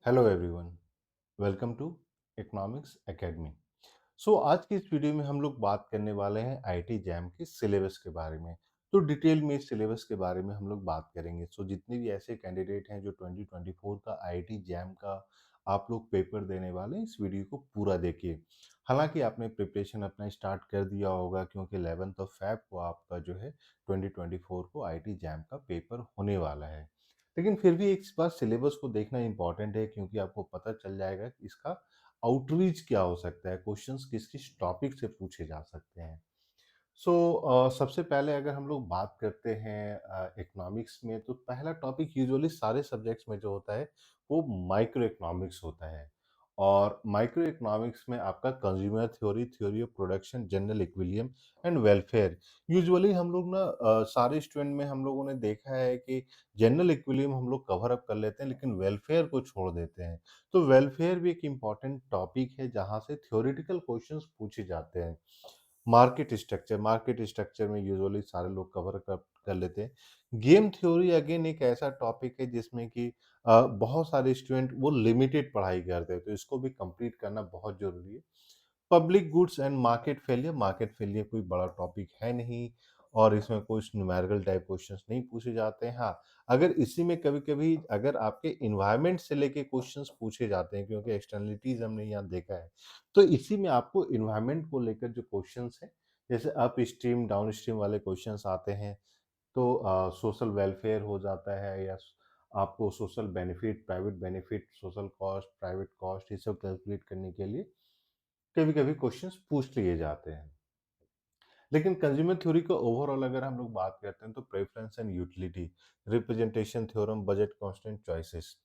Hello everyone, welcome to economics academy. आज की इस वीडियो में हम लोग बात करने वाले हैं आईटी जैम के सिलेबस के बारे में। तो डिटेल में इस सिलेबस के बारे में हम लोग बात करेंगे। जितने भी ऐसे कैंडिडेट हैं जो 2024 का आईटी जैम का आप लोग पेपर देने वाले हैं, इस वीडियो को पूरा देखिए। हालांकि आपने प्रिपरेशन अपना स्टार्ट कर दिया होगा, क्योंकि 11 फेब को आपका जो है 2024 को आईटी जैम का पेपर होने वाला है। लेकिन फिर भी एक बार सिलेबस को देखना इंपॉर्टेंट है, क्योंकि आपको पता चल जाएगा कि इसका आउटरीच क्या हो सकता है, क्वेश्चंस किस किस टॉपिक से पूछे जा सकते हैं। सबसे पहले अगर हम लोग बात करते हैं इकोनॉमिक्स में, तो पहला टॉपिक यूजुअली सारे सब्जेक्ट्स में जो होता है वो माइक्रो इकोनॉमिक्स होता है। और माइक्रो इकोनॉमिक्स में आपका consumer theory, theory of production, general इक्विलियम and welfare. Usually हम लोग ना सारे स्टूडेंट में हम लोगों ने देखा है कि जनरल इक्विलियम हम लोग कवर अप कर लेते हैं, लेकिन वेलफेयर को छोड़ देते हैं। तो वेलफेयर भी एक इम्पॉर्टेंट टॉपिक है जहाँ से थ्योरेटिकल क्वेश्चंस पूछे जाते हैं। मार्केट स्ट्रक्चर में यूजुअली सारे लोग कवर कर लेते हैं। गेम थ्योरी अगेन एक ऐसा टॉपिक है जिसमें कि बहुत सारे स्टूडेंट वो लिमिटेड पढ़ाई करते हैं, तो इसको भी कंप्लीट करना बहुत जरूरी है। Public goods and market failure कोई बड़ा टॉपिक है नहीं, और इसमें कुछ न्यूमेरिकल टाइप क्वेश्चंस नहीं पूछे जाते हैं। हाँ, अगर इसी में कभी कभी अगर आपके इन्वायरमेंट से लेके क्वेश्चंस पूछे जाते हैं, क्योंकि एक्सटर्नलिटीज हमने यहाँ देखा है, तो इसी में आपको इन्वायरमेंट को लेकर जो क्वेश्चंस है, जैसे अप स्ट्रीम डाउन स्ट्रीम वाले क्वेश्चंस आते हैं, तो सोशल वेलफेयर हो जाता है, या आपको social benefit, private benefit, social cost, private cost, ये सब कैलकुलेट करने के लिए कभी कभी क्वेश्चंस पूछ लिए जाते हैं। लेकिन कंज्यूमर थ्योरी को ओवरऑल अगर हम लोग बात करते हैं, तो preference and utility, representation theorem, budget constant choices,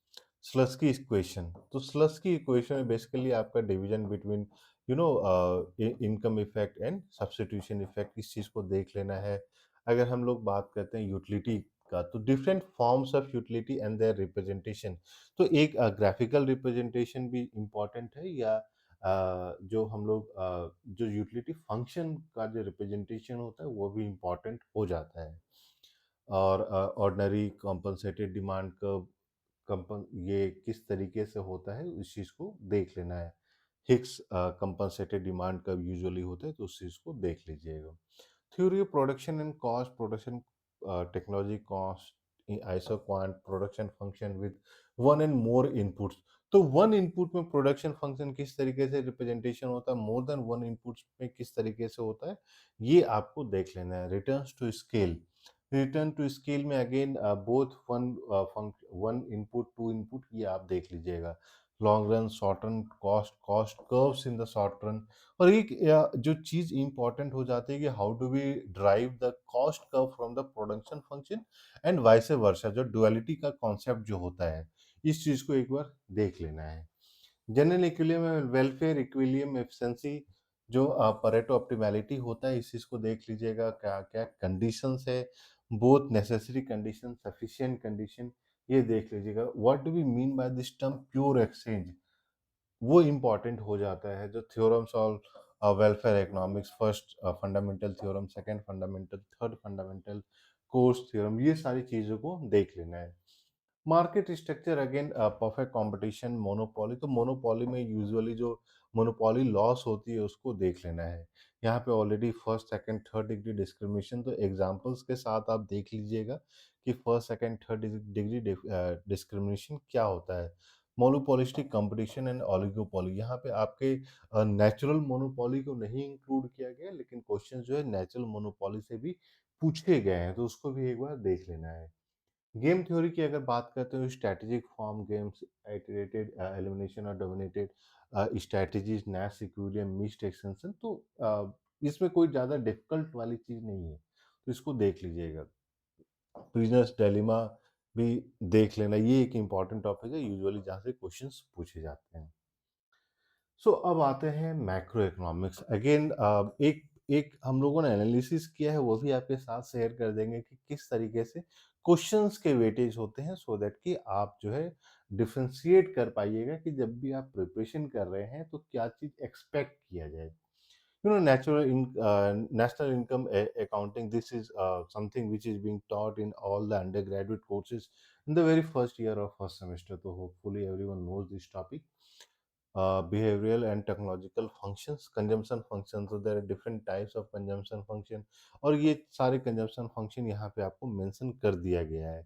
Slutsky equation. तो स्लस्की इक्वेशन में बेसिकली आपका division between income effect and substitution effect, इस चीज को देख लेना है। अगर हम लोग बात करते हैं यूटिलिटी का, तो different forms of utility and their representation. तो एक ग्राफिकल रिप्रेजेंटेशन भी इम्पॉर्टेंट है, या जो हम लोग जो यूटिलिटी फंक्शन का जो रिप्रेजेंटेशन होता है वो भी इम्पॉर्टेंट हो जाता है। और ऑर्डिनरी कॉम्पनसेटेड डिमांड कर्व, कंपन ये किस तरीके से होता है, उस चीज़ को देख लेना है। Hicks compensated demand curve usually होता है, तो उस चीज़ को देख लीजिएगा। Theory of production and cost, production technology cost, iso quant, production function with one and more inputs. तो वन इनपुट में प्रोडक्शन फंक्शन किस तरीके से रिप्रेजेंटेशन होता है, मोर देन वन इनपुट्स में किस तरीके से होता है, ये आपको देख लेना है। Returns to scale, return to scale में again both one input, two input, ये आप देख लीजिएगा। Long run, short run, cost, cost curves in the short run. और एक जो चीज इंपॉर्टेंट हो जाती है कि how do we derive the cost curve from the production function and vice versa, जो डुअलिटी का कॉन्सेप्ट जो होता है, इस चीज को एक बार देख लेना है। जनरल इक्विलियम में वेलफेयर इक्विलियम एफिशिएंसी, जो परेटो ऑप्टिमैलिटी होता है, इस चीज को देख लीजिएगा। क्या क्या कंडीशंस है, both necessary condition, sufficient condition, ये देख लीजिएगा। What do we mean by this term pure exchange, वो इम्पोर्टेंट हो जाता है। जो theorems all welfare economics, first fundamental theorem, second fundamental, third fundamental, Coase theorem, ये सारी चीजों को देख लेना है। Market structure again perfect competition, monopoly. तो मोनोपोली में यूजुअली जो मोनोपोली लॉस होती है उसको देख लेना है। यहाँ पे already first second third degree discrimination, तो एग्जांपल्स के साथ आप देख लीजिएगा कि first second third degree discrimination क्या होता है। मोनोपोलिस्टिक कंपटीशन एंड ओलिगोपोली, यहाँ पे आपके नेचुरल मोनोपोली को नहीं इंक्लूड किया गया, लेकिन क्वेश्चन जो है नेचुरल मोनोपोली से भी पूछे गए हैं, तो उसको भी एक बार देख लेना है। गेम थ्योरी की अगर बात करते हो, strategic form games, iterated, elimination और dominated strategies, Nash equilibrium, mixed extension, तो इसमें कोई ज़्यादा डिफिकल्ट वाली चीज़ नहीं है, तो इसको देख लीजिएगा। प्रिजनर्स डिलेमा भी देख लेना, ये एक इम्पॉर्टेंट टॉपिक है यूजुअली जहाँ से क्वेश्चंस पूछे जाते हैं। अब आते हैं मैक्रो इकोनॉमिक्स। अगेन एक एक हम लोगों ने एनालिसिस किया है, वो भी आपके साथ शेयर कर देंगे कि किस तरीके से क्वेश्चंस के वेटेज होते हैं, सो दैट कि आप जो है डिफरेंशिएट कर पाइएगा कि जब भी आप प्रिपरेशन कर रहे हैं तो क्या चीज़ एक्सपेक्ट किया जाए। national income accounting, this is something which is being taught in all the undergraduate courses in the very first year of first semester. So hopefully everyone knows this topic. Behavioral and technological functions, consumption functions, so there are different types of consumption function, और ये सारे consumption function यहाँ पे आपको mention कर दिया गया है.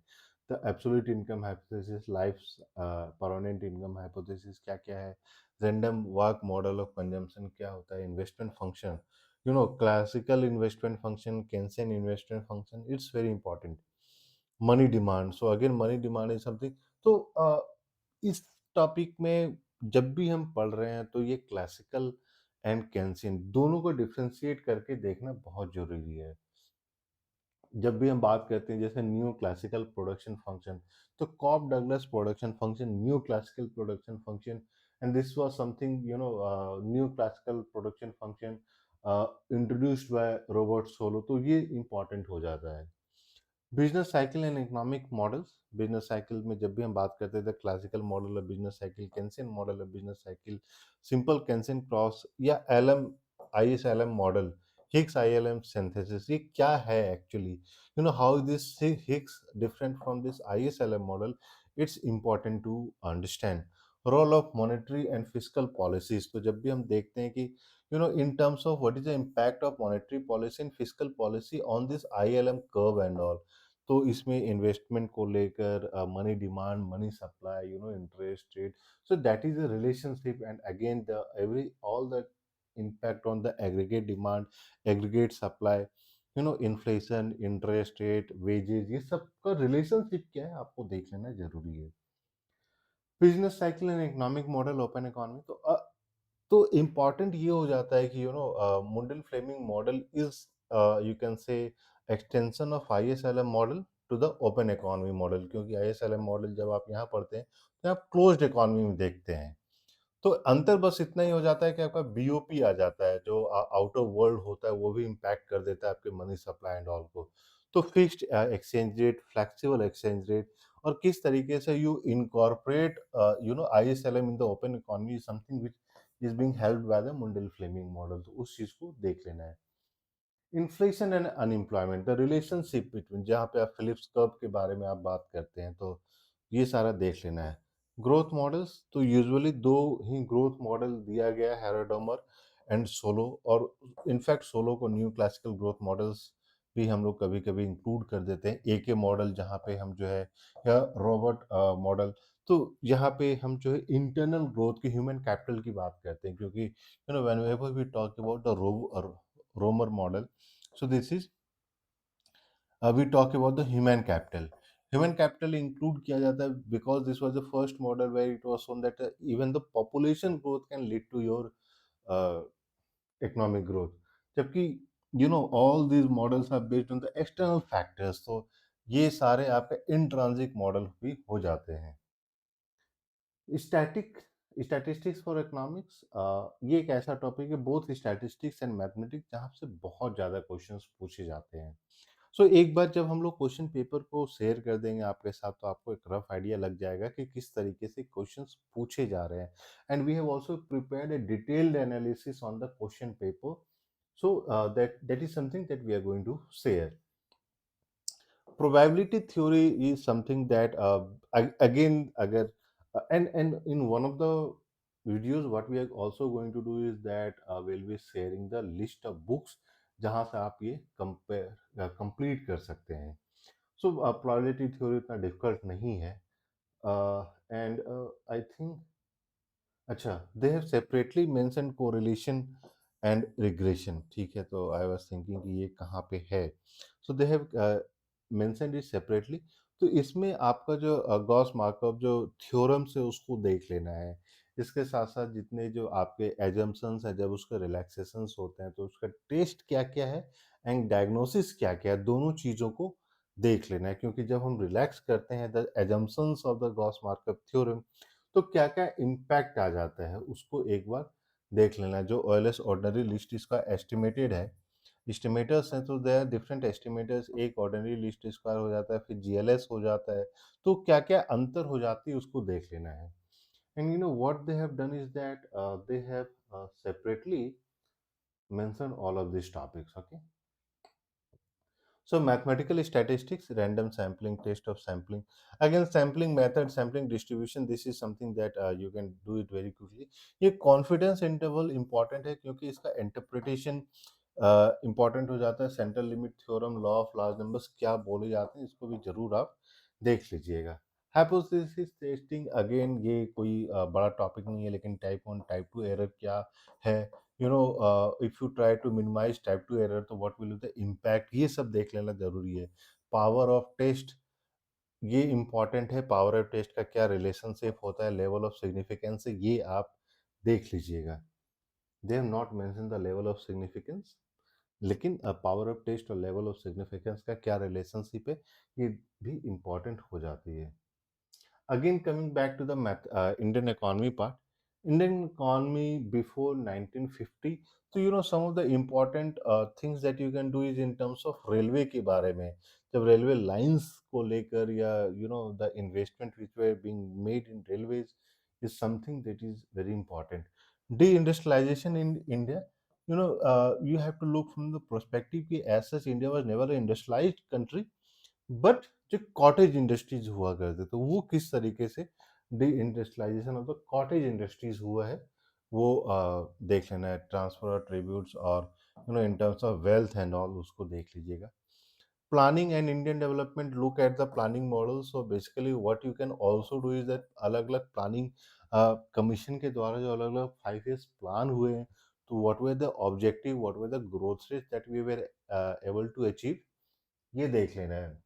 The absolute income hypothesis, life permanent income hypothesis क्या क्या है, random walk model of consumption क्या होता है, investment function, classical investment function, Keynesian investment function, it's very important. Money demand, so again money demand is something. तो इस topic में जब भी हम पढ़ रहे हैं तो ये क्लासिकल एंड केंसियन दोनों को डिफरेंशिएट करके देखना बहुत जरूरी है. जब भी हम बात करते हैं जैसे न्यू क्लासिकल प्रोडक्शन फंक्शन, तो Cobb Douglas production function, new classical production function, and this was something new classical production function introduced by Robert Solow. तो ये इंपॉर्टेंट हो जाता है. Business cycle and economic models, business cycle में जब भी हम बात करते थे classical model of business cycle, Keynesian model of business cycle, simple Keynesian cross या LM ISLM model, Hicks ILM synthesis, ये क्या है actually, how this Hicks different from this ISLM model, it's important to understand. Role of monetary and fiscal policies, तो जब भी हम देखते हैं कि in terms of what is the impact of monetary policy and fiscal policy on this ILM curve and all, तो इसमें investment को लेकर money demand, money supply, interest rate, so that is a relationship. And again the every all the impact on the aggregate demand, aggregate supply, inflation, interest rate, wages, ये सब का relationship क्या है आपको देख लेना जरूरी है. Business cycle and economic model, open economy, तो इम्पॉर्टेंट ये हो जाता है कि Mundell Fleming model is, you can say, extension of ISLM model to the open economy model, क्योंकि आईएसएलएम मॉडल जब आप यहाँ पढ़ते हैं तो आप क्लोज्ड इकोनॉमी में देखते हैं. तो अंतर बस इतना ही हो जाता है कि आपका बीओपी आ जाता है, जो आउट ऑफ वर्ल्ड होता है वो भी इम्पैक्ट कर देता है आपके मनी सप्लाई एंड ऑल को. तो fixed exchange rate, flexible exchange rate, और किस तरीके से you incorporate ISLM in the open economy, something which is being helped by the Mundell Fleming model. तो उस चीज को देख लेना है. Inflation and unemployment, the relationship between, जहाँ पे आप फिलिप्स कर्व के बारे में आप बात करते हैं, तो ये सारा देख लेना है. ग्रोथ मॉडल्स, तो यूजुअली दो ही ग्रोथ मॉडल दिया गया है, हेरोडोमर एंड सोलो, और इनफैक्ट सोलो को न्यू क्लासिकल ग्रोथ मॉडल्स भी हम लोग कभी कभी इंक्लूड कर देते हैं. ए के मॉडल जहाँ पे हम जो है, या रॉबर्ट मॉडल, तो यहाँ पे हम जो है इंटरनल ग्रोथ की, ह्यूमन कैपिटल की बात करते हैं, क्योंकि whenever we talk about the Romer model, so this is, we talk about the human capital. Human capital include किया जाता है because this was the first model where it was shown that even the population growth can lead to your uh, economic growth. जबकि all these models are based on the external factors, तो ये सारे आपके इंट्रांसिक model भी हो जाते हैं. Static statistics for economics, ये एक ऐसा टॉपिक है, बोथ स्टैटिस्टिक्स एंड मैथमेटिक्स, जहाँ से बहुत ज़्यादा क्वेश्चंस पूछे जाते हैं. सो एक बार जब हम लोग क्वेश्चन पेपर को शेयर कर देंगे आपके साथ, तो आपको एक रफ आइडिया लग जाएगा कि किस तरीके से क्वेश्चंस पूछे जा रहे हैं. And we have also prepared a detailed analysis on the question paper, so that is something that we are going to share. Probability theory is something that, again, agar, and in one of the videos what we are also going to do is that we'll be sharing the list of books जहाँ से आप ये compare complete कर सकते हैं. So probability theory इतना difficult नहीं है. एंड आई थिंक, अच्छा, they have separately mention correlation and regression, ठीक है, तो आई वाज थिंकिंग कि ये कहाँ पे है. So they have mentioned it separately. तो इसमें आपका जो गॉस मार्कअप जो थ्योरम्स है उसको देख लेना है. इसके साथ साथ जितने जो आपके एजम्पशंस है, जब उसके रिलैक्सेशंस होते हैं तो उसका टेस्ट क्या क्या है एंड डायग्नोसिस क्या क्या है, दोनों चीज़ों को देख लेना है. क्योंकि जब हम रिलैक्स करते हैं the assumptions of the Gauss markup theorem, तो क्या क्या इम्पैक्ट आ जाता है उसको एक बार देख लेना. जो ओएलएस ऑर्डिनरी लिस्ट इसका एस्टिमेटेड है, एस्टिमेटर्स हैं, तो दे आर डिफरेंट एस्टिमेटर्स. एक ऑर्डिनरी लिस्ट स्क्वायर हो जाता है, फिर जीएलएस हो जाता है, तो क्या क्या अंतर हो जाती है उसको देख लेना है. And what they have done is that they have separately mention all of these topics. Okay. So mathematical statistics, random sampling, test of sampling. Again, sampling method, sampling distribution. This is something that you can do it very quickly. ये confidence interval important है क्योंकि इसका interpretation important हो जाता है. Central limit theorem, law of large numbers क्या बोले जाते हैं, इसको भी जरूर आप देख लीजिएगा. हाइपोथेसिस टेस्टिंग, अगेन ये कोई बड़ा टॉपिक नहीं है, लेकिन टाइप 1 टाइप 2 एरर क्या है, if you try to minimize type 2 error तो what will be the impact, ये सब देख लेना जरूरी है. पावर ऑफ टेस्ट, ये इंपॉर्टेंट है. पावर ऑफ टेस्ट का क्या रिलेशनशिप होता है लेवल ऑफ सिग्निफिकेंस से, ये आप देख लीजिएगा. They have not mention the level of significance, लेकिन पावर ऑफ टेस्ट और लेवल ऑफ सिग्निफिकेंस का क्या रिलेशनशिप है, ये भी इम्पॉर्टेंट हो जाती है. Again, coming back to the Indian economy part, Indian economy before 1950. So some of the important things that you can do is in terms of railway के बारे में. जब railway lines को लेकर, या the investment which were being made in railways is something that is very important. Deindustrialization in India, you have to look from the perspective कि as such India was never an industrialized country, but जो cottage industries हुआ करते तो वो किस तरीके से deindustrialization of the cottage industries हुआ है, वो देख लेना है. ट्रांसफर ऑफ ट्रिब्यूट्स और in terms of wealth and all, उसको देख लीजिएगा. Planning and Indian development, look at the planning model. So basically what you can also do is that अलग अलग प्लानिंग कमीशन के द्वारा जो अलग अलग 5 years प्लान हुए हैं, तो what were the objective, what were the growth rate that we were able to achieve, ये देख लेना है.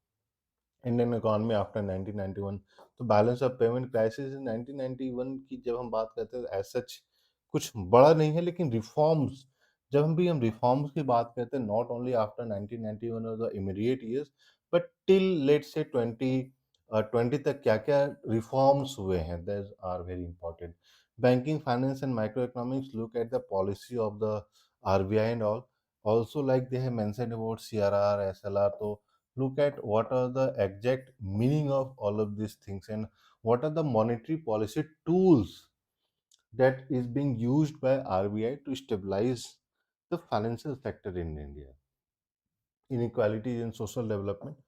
इंडियन इकोनॉमी आफ्टर 1991, तो balance of payment crisis in 1991 की जब हम बात करते हैं, एज सच कुछ बड़ा नहीं है, लेकिन रिफॉर्म्स, जब हम रिफॉर्म्स की बात करते हैं, नॉट ओनली आफ्टर 1991 और the immediate years, but till late से 2020 तक क्या क्या रिफॉर्म्स हुए हैं, that are very important. Banking, finance and microeconomics, look at the policy of the RBI and all. Also like they have mentioned about CRR, SLR. तो look at what are the exact meaning of all of these things, and what are the monetary policy tools that is being used by RBI to stabilize the financial sector in India. Inequalities in social development.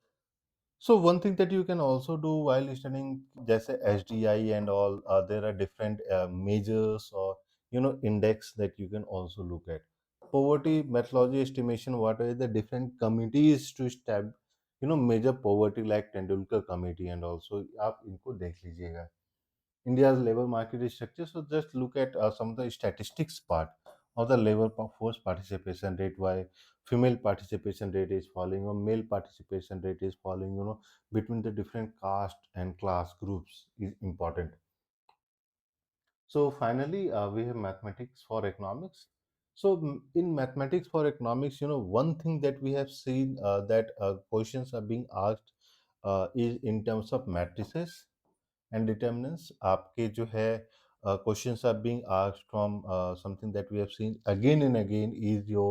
So one thing that you can also do while studying, जैसे SDI and all, there are different measures or index that you can also look at. Poverty methodology estimation. What are the different committees to establish measure poverty, like Tendulkar committee, and also आप इनको देख लीजिएगा. India's labor market structure. So just look at some of the statistics part of the labor force participation rate. Why female participation rate is falling or male participation rate is falling. Between the different caste and class groups is important. So finally, we have mathematics for economics. So in mathematics for economics, one thing that we have seen that questions are being asked is in terms of matrices and determinants. आपके जो है questions are being asked from something that we have seen again and again is your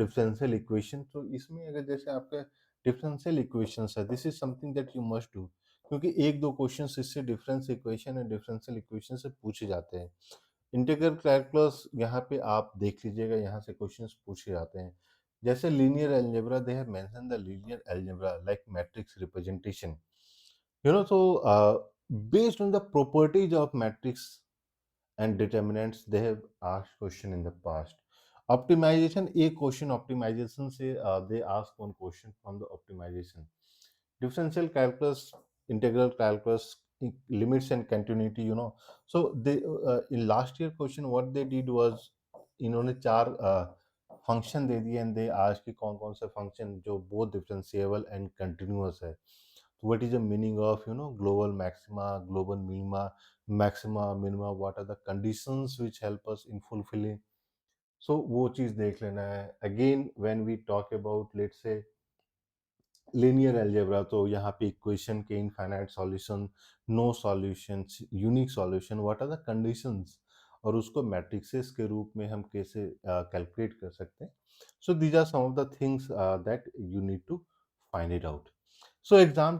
differential equation. तो इसमें अगर जैसे आपका differential equations है, this is something that you must do, क्योंकि एक दो क्वेश्चंस इससे difference equation and differential equation से पूछे जाते हैं. इंटीग्रल कैलकुलस यहाँ पे आप देख लीजिएगा, यहाँ से क्वेश्चंस पूछे जाते हैं. जैसे linear algebra, they have mention the linear algebra like matrix representation. So based on the properties of matrix and determinants, they have asked question in the past. Optimization, a question optimization से they ask one question from the optimization. Differential calculus, integral calculus, limits and continuity. So they in last year question what they did was, इन्होंने चार function दे दिए and they आज कि कौन कौन से function जो बोथ डिफरेंशिएबल एंड कंटिन्यूअस है. So what is the meaning of global maxima, global minima, maxima, minima? What are the conditions which help us in fulfilling? So वो चीज देख लेना है. Again, when we talk about, let's say, linear algebra, तो यहाँ पे equation के infinite solution, no solutions, unique solution, what are the conditions, और उसको मैट्रिक्सेस के रूप में हम कैसे कैलकुलेट कर सकते हैं. So these are some of the things that you need to find it out. So exam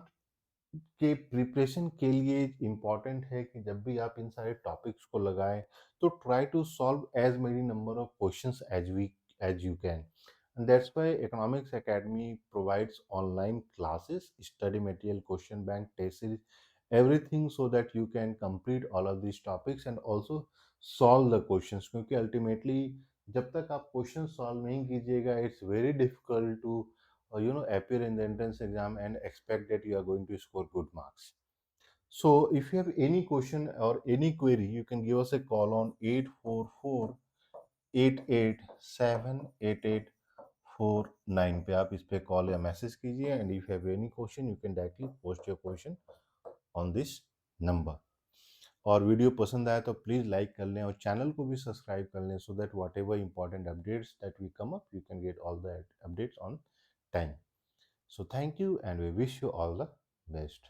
के प्रिपरेशन के लिए इम्पॉर्टेंट है कि जब भी आप इन सारे टॉपिक्स को लगाएं, तो try to solve as many number of questions as you can. And that's why Economics Academy provides online classes, study material, question bank, test series, everything, so that you can complete all of these topics and also solve the questions. क्योंकि ultimately जब तक आप question solve नहीं कीजिएगा, it's very difficult to appear in the entrance exam and expect that you are going to score good marks. So if you have any question or any query, you can give us a call on 844-887-8849 पे आप इस पे call या message कीजिए, and if you have any question you can directly post your question on this number. और video पसंद आया तो प्लीज़ लाइक कर लें और चैनल को भी सब्सक्राइब कर लें, so that whatever important updates that we come up you can get all the updates on time. So thank you and we wish you all the best.